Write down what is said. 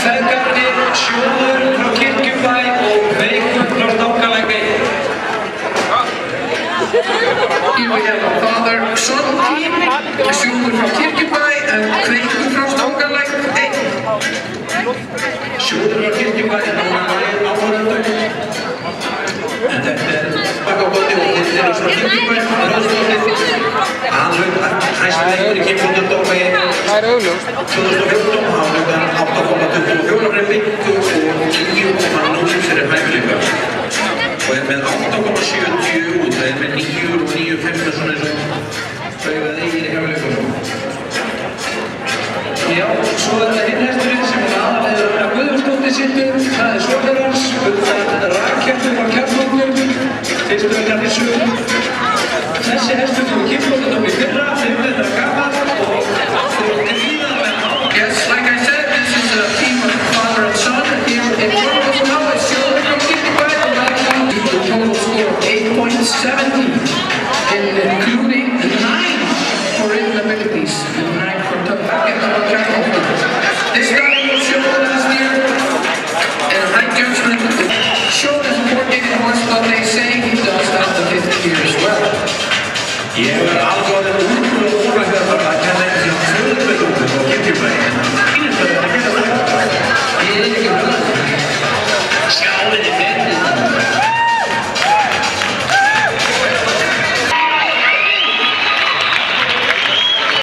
feðgarnir Sjóður frá Kirkjubæ og Kveikur frá Stangalæk. Here we have a father-son team, Sjóður frá Kirkjubæ and Kveikur frá Stangalæk. Sjóður frá Kirkjubæ er núna áhorfendur. En þetta bakkabóti og þeir eru frá Kirkjubæ, Róðsdóttir. Hann hlaut hæstu leikur í Kirkjubæ 2014, hann hlaut hann 8,24 fyrir byggu og 9,0 fyrir hæfileika. Og er með 8,70 út, það er með 9 og 9,5 svona eins og auðvitað eigin í hæfileikunum. Já, svo er þetta hinn hesturinn sem er aðalega að Guðjónsdóttir sittur, það er sonur hans, Rakel frá Kjarnóknum, fyrstu vegnar í sögum. Þessi hestur frá Kirkjubæ í fyrra, 5 metra gamall og gríðarlega há. Yes, like I said, this is a team of father and son. Here in front of us now is Sjóður from Kirkjubæ, and the total score of 8.70, including 9 for inabilities, and 9 for tough back end of Kjarnóknum. This starting was shown last year, and high judgment shown as a 14 horse, but they say he does have the 50 year as well. Ég